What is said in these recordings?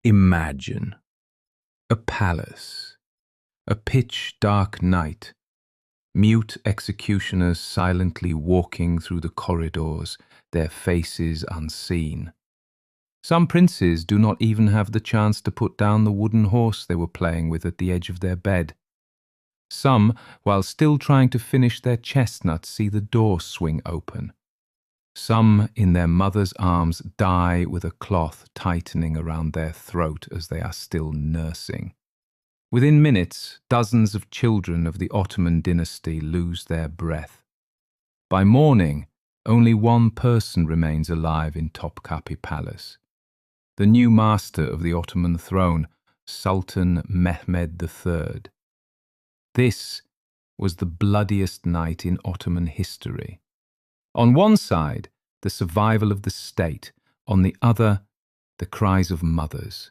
Imagine a palace, a pitch-dark night, mute executioners silently walking through the corridors, their faces unseen. Some princes do not even have the chance to put down the wooden horse they were playing with at the edge of their bed. Some, while still trying to finish their chestnuts, see the door swing open. Some, in their mother's arms, die with a cloth tightening around their throat as they are still nursing. Within minutes, dozens of children of the Ottoman dynasty lose their breath. By morning, only one person remains alive in Topkapi Palace. The new master of the Ottoman throne, Sultan Mehmed III. This was the bloodiest night in Ottoman history. On one side, the survival of the state, on the other, the cries of mothers.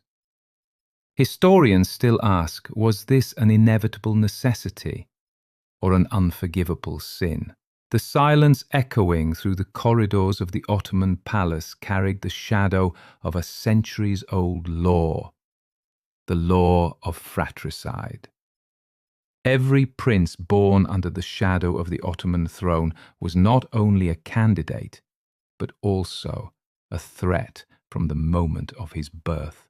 Historians still ask, was this an inevitable necessity or an unforgivable sin? The silence echoing through the corridors of the Ottoman palace carried the shadow of a centuries-old law, the law of fratricide. Every prince born under the shadow of the Ottoman throne was not only a candidate, but also a threat from the moment of his birth.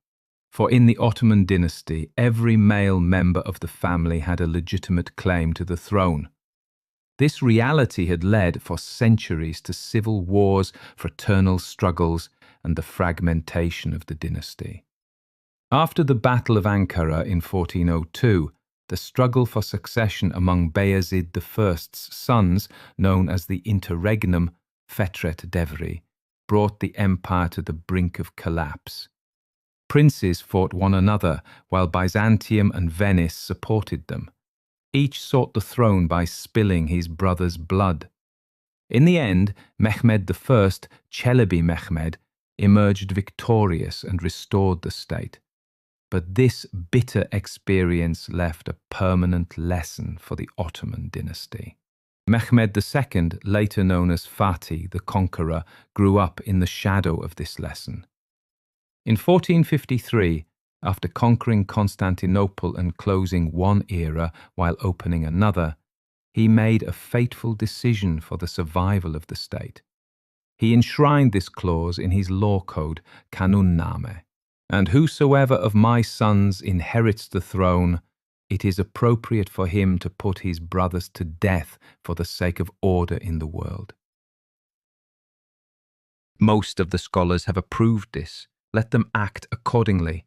For in the Ottoman dynasty, every male member of the family had a legitimate claim to the throne. This reality had led for centuries to civil wars, fraternal struggles, and the fragmentation of the dynasty. After the Battle of Ankara in 1402, the struggle for succession among Bayezid I's sons, known as the interregnum Fetret Devri, brought the empire to the brink of collapse. Princes fought one another, while Byzantium and Venice supported them. Each sought the throne by spilling his brother's blood. In the end, Mehmed I, Çelebi Mehmed, emerged victorious and restored the state. But this bitter experience left a permanent lesson for the Ottoman dynasty. Mehmed II, later known as Fatih the Conqueror, grew up in the shadow of this lesson. In 1453, after conquering Constantinople and closing one era while opening another, he made a fateful decision for the survival of the state. He enshrined this clause in his law code, Kanunname. And whosoever of my sons inherits the throne, it is appropriate for him to put his brothers to death for the sake of order in the world. Most of the scholars have approved this. Let them act accordingly.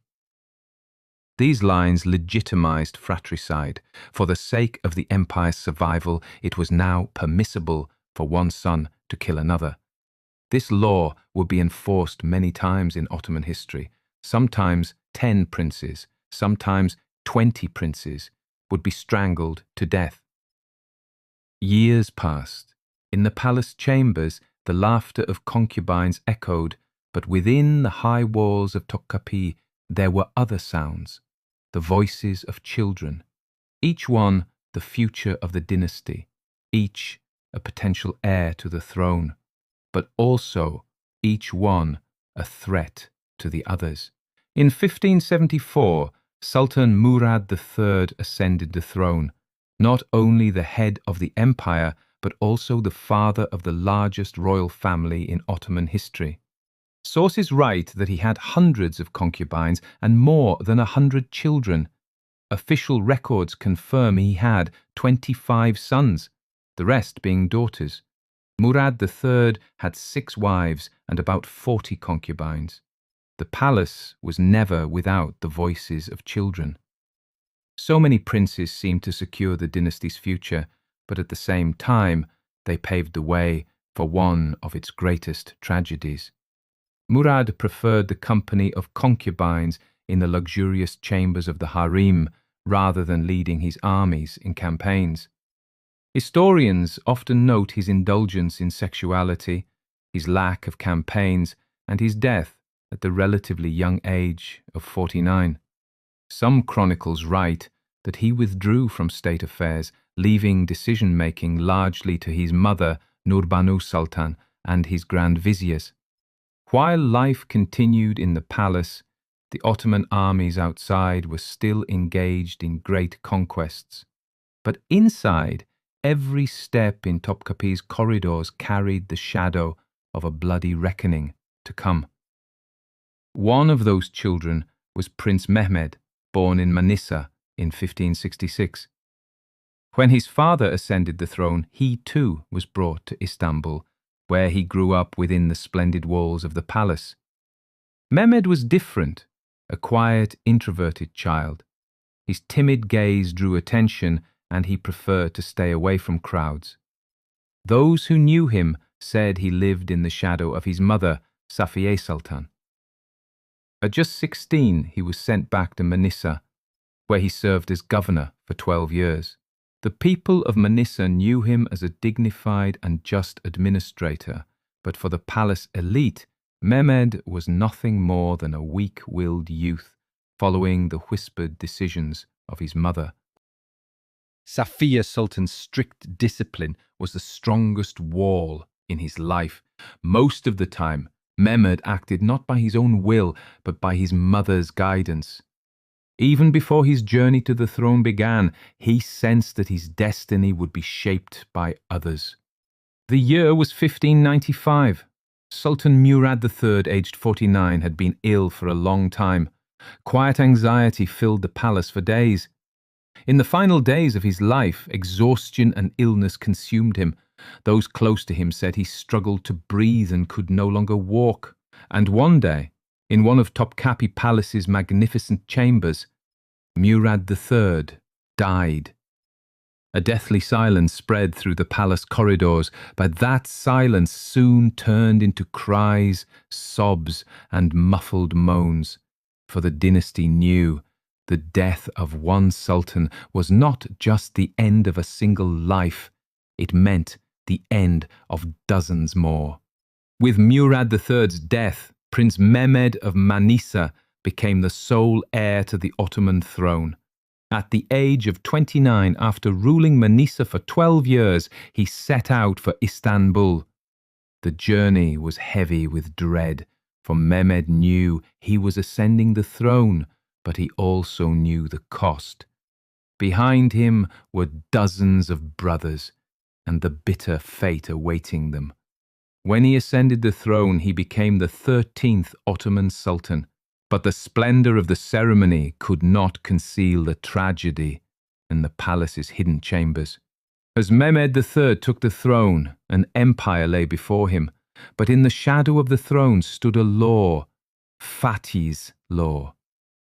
These lines legitimized fratricide. For the sake of the empire's survival, it was now permissible for one son to kill another. This law would be enforced many times in Ottoman history. Sometimes 10 princes, sometimes 20 princes would be strangled to death. Years passed. In the palace chambers, the laughter of concubines echoed, but within the high walls of Topkapi there were other sounds, the voices of children, each one the future of the dynasty, each a potential heir to the throne, but also each one a threat to the others. In 1574, Sultan Murad III ascended the throne, not only the head of the empire, but also the father of the largest royal family in Ottoman history. Sources write that he had hundreds of concubines and more than 100 children. Official records confirm he had 25 sons, the rest being daughters. Murad III had 6 wives and about 40 concubines. The palace was never without the voices of children. So many princes seemed to secure the dynasty's future, but at the same time, they paved the way for one of its greatest tragedies. Murad preferred the company of concubines in the luxurious chambers of the harem rather than leading his armies in campaigns. Historians often note his indulgence in sexuality, his lack of campaigns, and his death at the relatively young age of 49. Some chronicles write that he withdrew from state affairs, leaving decision-making largely to his mother, Nurbanu Sultan, and his grand viziers. While life continued in the palace, The Ottoman armies outside were still engaged in great conquests. But inside, every step in Topkapi's corridors carried the shadow of a bloody reckoning to come. One of those children was Prince Mehmed, born in Manisa in 1566. When his father ascended the throne, he too was brought to Istanbul, where he grew up within the splendid walls of the palace. Mehmed was different, a quiet, introverted child. His timid gaze drew attention, and he preferred to stay away from crowds. Those who knew him said he lived in the shadow of his mother, Safiye Sultan. At just 16, he was sent back to Manisa, where he served as governor for 12 years. The people of Manisa knew him as a dignified and just administrator, but for the palace elite, Mehmed was nothing more than a weak-willed youth, following the whispered decisions of his mother. Safiye Sultan's strict discipline was the strongest wall in his life. Most of the time, Mehmed acted not by his own will, but by his mother's guidance. Even before his journey to the throne began, he sensed that his destiny would be shaped by others. The year was 1595. Sultan Murad III, aged 49, had been ill for a long time. Quiet anxiety filled the palace for days. In the final days of his life, exhaustion and illness consumed him. Those close to him said he struggled to breathe and could no longer walk. And one day, in one of Topkapi Palace's magnificent chambers, Murad III died. A deathly silence spread through the palace corridors, but that silence soon turned into cries, sobs, and muffled moans. For the dynasty knew the death of one sultan was not just the end of a single life, it meant the end of dozens more. With Murad III's death, Prince Mehmed of Manisa became the sole heir to the Ottoman throne. At the age of 29, after ruling Manisa for 12 years, he set out for Istanbul. The journey was heavy with dread, for Mehmed knew he was ascending the throne, but he also knew the cost. Behind him were dozens of brothers, and the bitter fate awaiting them. When he ascended the throne, he became the 13th Ottoman Sultan, but the splendor of the ceremony could not conceal the tragedy in the palace's hidden chambers. As Mehmed III took the throne, an empire lay before him, but in the shadow of the throne stood a law, Fatih's law.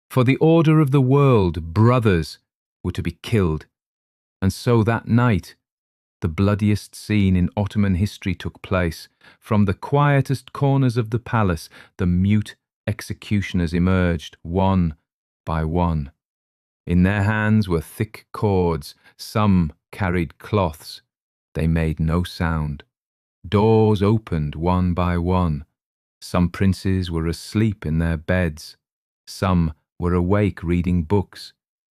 For the order of the world, brothers were to be killed. And so that night, the bloodiest scene in Ottoman history took place. From the quietest corners of the palace, the mute executioners emerged, one by one. In their hands were thick cords, some carried cloths. They made no sound. Doors opened one by one. Some princes were asleep in their beds. Some were awake reading books.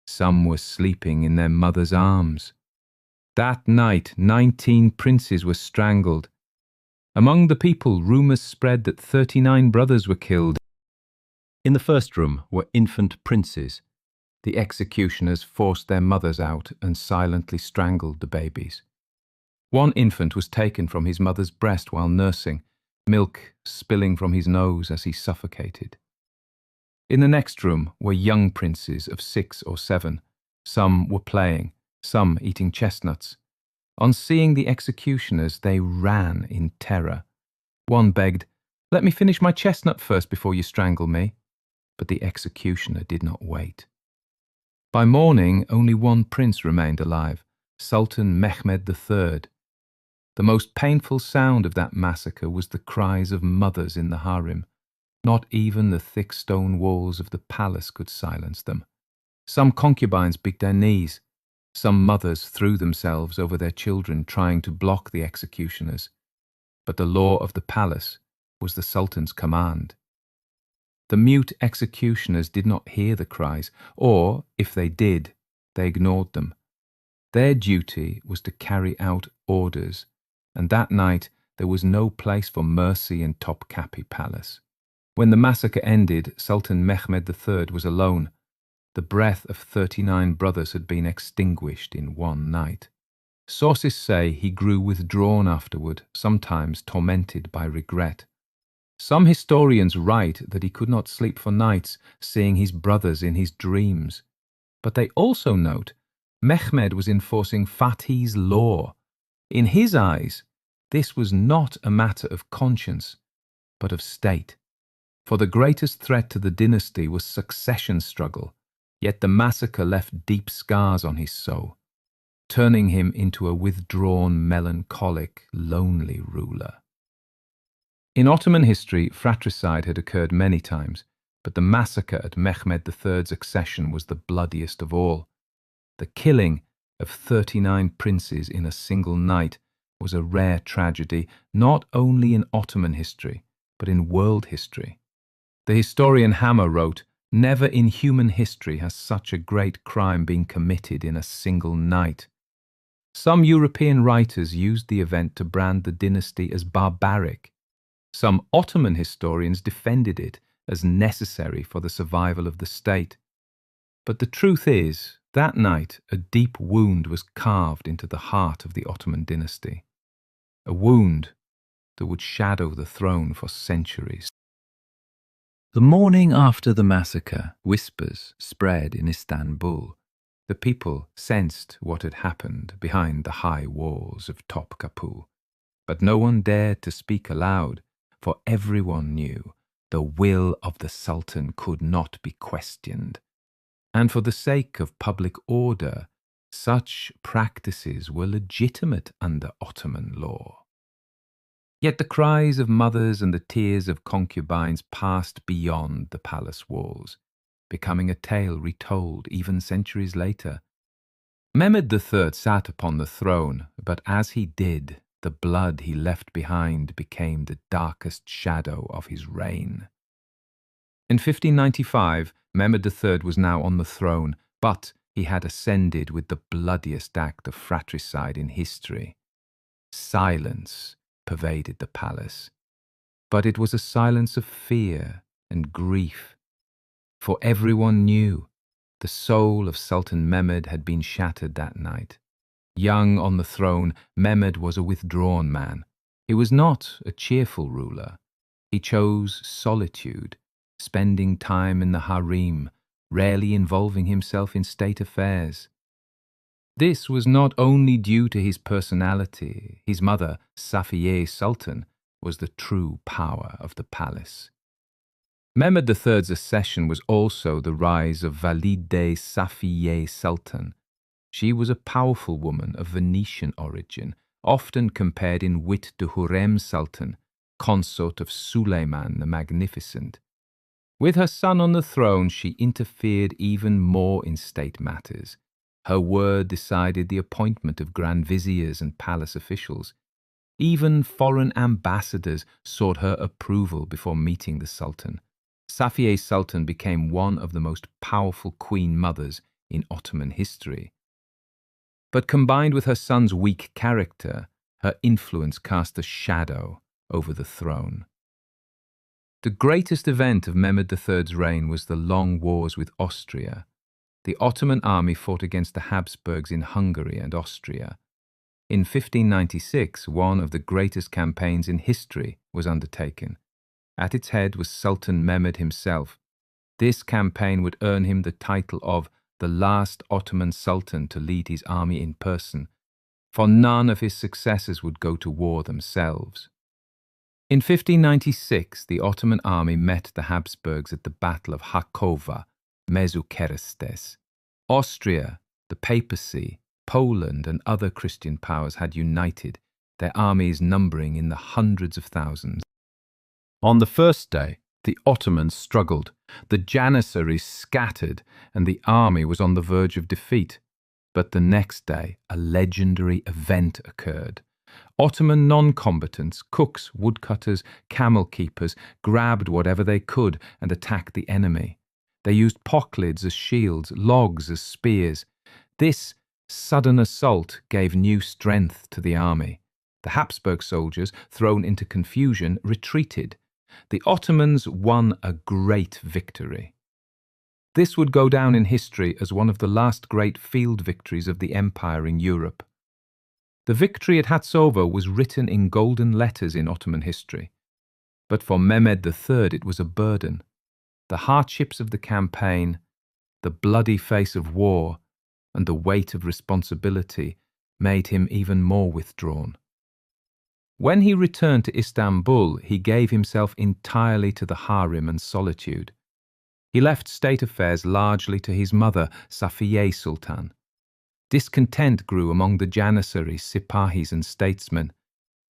Some were sleeping in their mother's arms. That night, 19 princes were strangled. Among the people, rumours spread that 39 brothers were killed. In the first room were infant princes. The executioners forced their mothers out and silently strangled the babies. One infant was taken from his mother's breast while nursing, milk spilling from his nose as he suffocated. In the next room were young princes of 6 or 7. Some were playing, some eating chestnuts. On seeing the executioners, they ran in terror. One begged, "Let me finish my chestnut first before you strangle me." But the executioner did not wait. By morning, only one prince remained alive, Sultan Mehmed III. The most painful sound of that massacre was the cries of mothers in the harem. Not even the thick stone walls of the palace could silence them. Some concubines beat their knees. Some mothers threw themselves over their children, trying to block the executioners. But the law of the palace was the Sultan's command. The mute executioners did not hear the cries, or, if they did, they ignored them. Their duty was to carry out orders, and that night there was no place for mercy in Topkapi Palace. When the massacre ended, Sultan Mehmed III was alone. The breath of 39 brothers had been extinguished in one night. Sources say he grew withdrawn afterward, sometimes tormented by regret. Some historians write that he could not sleep for nights, seeing his brothers in his dreams. But they also note Mehmed was enforcing Fatih's law. In his eyes, this was not a matter of conscience, but of state. For the greatest threat to the dynasty was succession struggle, yet the massacre left deep scars on his soul, turning him into a withdrawn, melancholic, lonely ruler. In Ottoman history, fratricide had occurred many times, but the massacre at Mehmed III's accession was the bloodiest of all. The killing of 39 princes in a single night was a rare tragedy, not only in Ottoman history, but in world history. The historian Hammer wrote, "Never in human history has such a great crime been committed in a single night." Some European writers used the event to brand the dynasty as barbaric. Some Ottoman historians defended it as necessary for the survival of the state. But the truth is, that night a deep wound was carved into the heart of the Ottoman dynasty. A wound that would shadow the throne for centuries. The morning after the massacre, whispers spread in Istanbul. The people sensed what had happened behind the high walls of Topkapi, but no one dared to speak aloud, for everyone knew the will of the Sultan could not be questioned. And for the sake of public order, such practices were legitimate under Ottoman law. Yet the cries of mothers and the tears of concubines passed beyond the palace walls, becoming a tale retold even centuries later. Mehmed III sat upon the throne, but as he did, the blood he left behind became the darkest shadow of his reign. In 1595, Mehmed III was now on the throne, but he had ascended with the bloodiest act of fratricide in history. Silence pervaded the palace, but it was a silence of fear and grief, for everyone knew the soul of Sultan Mehmed had been shattered that night. Young on the throne, Mehmed was a withdrawn man. He was not a cheerful ruler. He chose solitude, spending time in the harem, rarely involving himself in state affairs. This was not only due to his personality. His mother, Safiye Sultan, was the true power of the palace. Mehmed III's accession was also the rise of Valide Safiye Sultan. She was a powerful woman of Venetian origin, often compared in wit to Hurrem Sultan, consort of Suleiman the Magnificent. With her son on the throne, she interfered even more in state matters. Her word decided the appointment of grand viziers and palace officials. Even foreign ambassadors sought her approval before meeting the Sultan. Safiye Sultan became one of the most powerful queen mothers in Ottoman history. But combined with her son's weak character, her influence cast a shadow over the throne. The greatest event of Mehmed III's reign was the long wars with Austria. The Ottoman army fought against the Habsburgs in Hungary and Austria. In 1596, one of the greatest campaigns in history was undertaken. At its head was Sultan Mehmed himself. This campaign would earn him the title of the last Ottoman Sultan to lead his army in person, for none of his successors would go to war themselves. In 1596, the Ottoman army met the Habsburgs at the Battle of Hakova, Mezukerestes. Austria, the papacy, Poland and other Christian powers had united, their armies numbering in the hundreds of thousands. On the first day, the Ottomans struggled, the Janissaries scattered, and the army was on the verge of defeat. But the next day, a legendary event occurred. Ottoman non-combatants, cooks, woodcutters, camel keepers, grabbed whatever they could and attacked the enemy. They used pocklids as shields, logs as spears. This sudden assault gave new strength to the army. The Habsburg soldiers, thrown into confusion, retreated, The Ottomans won a great victory. This would go down in history as one of the last great field victories of the empire in Europe. The victory at Hatsovo was written in golden letters in Ottoman history. But for Mehmed III it was a burden. The hardships of the campaign, the bloody face of war, and the weight of responsibility made him even more withdrawn. When he returned to Istanbul, he gave himself entirely to the harem and solitude. He left state affairs largely to his mother, Safiye Sultan. Discontent grew among the Janissaries, Sipahis and statesmen,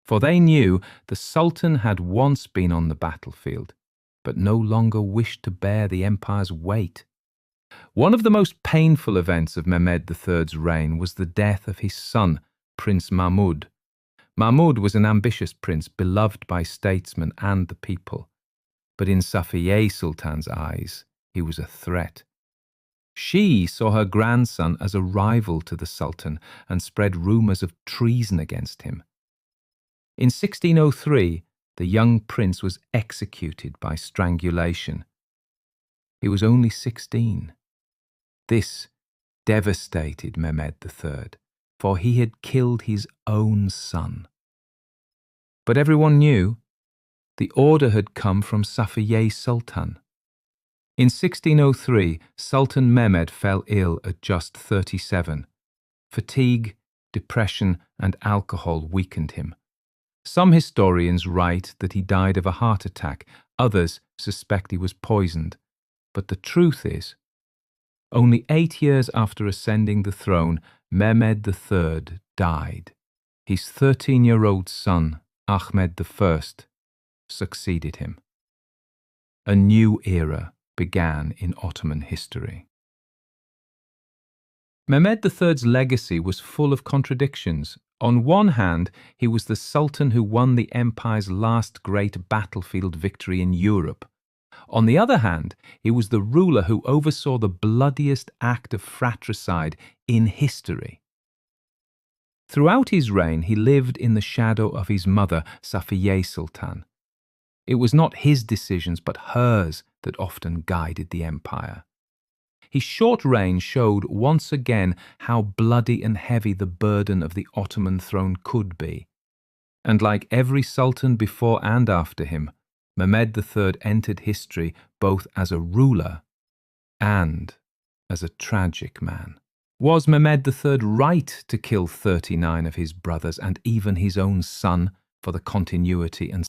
for they knew the Sultan had once been on the battlefield, but no longer wished to bear the empire's weight. One of the most painful events of Mehmed III's reign was the death of his son, Prince Mahmud. Mahmud was an ambitious prince, beloved by statesmen and the people. But in Safiye Sultan's eyes, he was a threat. She saw her grandson as a rival to the Sultan and spread rumours of treason against him. In 1603, the young prince was executed by strangulation. He was only 16. This devastated Mehmed III, for he had killed his own son. But everyone knew the order had come from Safiye Sultan. In 1603, Sultan Mehmed fell ill at just 37. Fatigue, depression, and alcohol weakened him. Some historians write that he died of a heart attack, others suspect he was poisoned. But the truth is, only 8 years after ascending the throne, Mehmed III died. His 13-year-old son, Ahmed I, succeeded him. A new era began in Ottoman history. Mehmed III's legacy was full of contradictions. On one hand, he was the Sultan who won the empire's last great battlefield victory in Europe. On the other hand, he was the ruler who oversaw the bloodiest act of fratricide in history. Throughout his reign, he lived in the shadow of his mother, Safiye Sultan. It was not his decisions, but hers that often guided the empire. His short reign showed once again how bloody and heavy the burden of the Ottoman throne could be. And like every sultan before and after him, Mehmed III entered history both as a ruler and as a tragic man. Was Mehmed III right to kill 39 of his brothers and even his own son for the continuity and